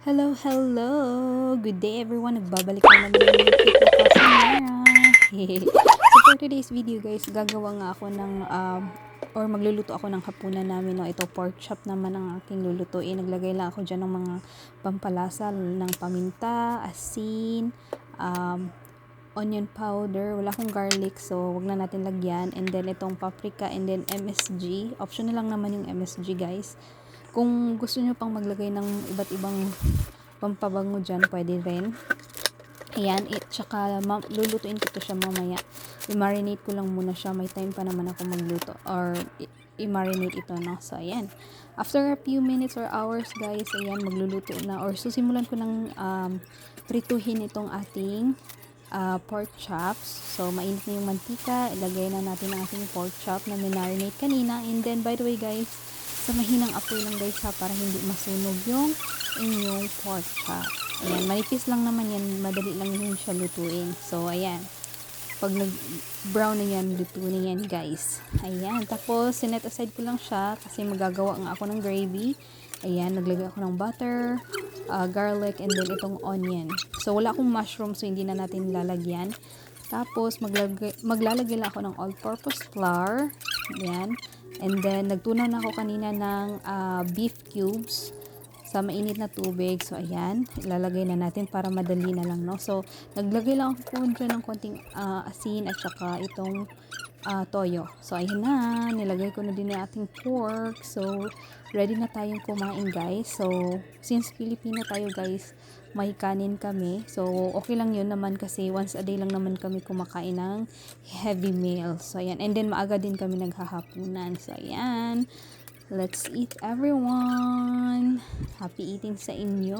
Hello, hello! Good day everyone! Nagbabalik na naman yung cute na Casimera. So for today's video guys, gagawa nga ako ng or magluluto ako ng hapunan namin. No? Ito pork chop naman ang aking lulutuin. Naglagay lang ako dyan ng mga pampalasa ng paminta, asin, onion powder. Wala akong garlic so wag na natin lagyan. And then itong paprika and then MSG. Optional lang naman yung MSG guys. Kung gusto nyo pang maglagay ng iba't ibang pampabango dyan, pwede rin. Ayan, tsaka lulutuin ko to siya mamaya. I-marinate ko lang muna siya. May time pa naman ako magluto or i-marinate ito, no? So, ayan. After a few minutes or hours, guys, ayan, magluluto na. Or susimulan ko ng prituhin itong ating pork chops. So, mainit na yung mantika. Ilagay na natin ang ating pork chop na marinate kanina. And then, by the way, guys, sa mahinang apoy lang guys ha, para hindi masunog yung inyong pork chop. Ayan, manipis lang naman yan, madali lang yun siya lutuin. So, ayan. Pag nag-brown na yan, luto na yan guys. Ayan, tapos sinet aside ko lang siya kasi magagawa nga ako ng gravy. Ayan, naglagay ako ng butter, garlic, and then itong onion. So, wala akong mushroom so hindi na natin lalagyan. Tapos, maglalagay lang ako ng all-purpose flour. Ayan. And then, nagtunaw na ako kanina ng beef cubes sa mainit na tubig. So, ayan. Ilalagay na natin para madali na lang, no? So, naglagay lang ako dyan ng konting asin at saka itong toyo. So, ayan na. Nilagay ko na din yung ating pork. So, ready na tayong kumain, guys. So, since Filipino tayo, guys, may kanin kami. So, okay lang yun naman kasi once a day lang naman kami kumakain ng heavy meal. So, ayan. And then, maaga din kami naghahapunan. So, ayan. Let's eat everyone. Happy eating sa inyo.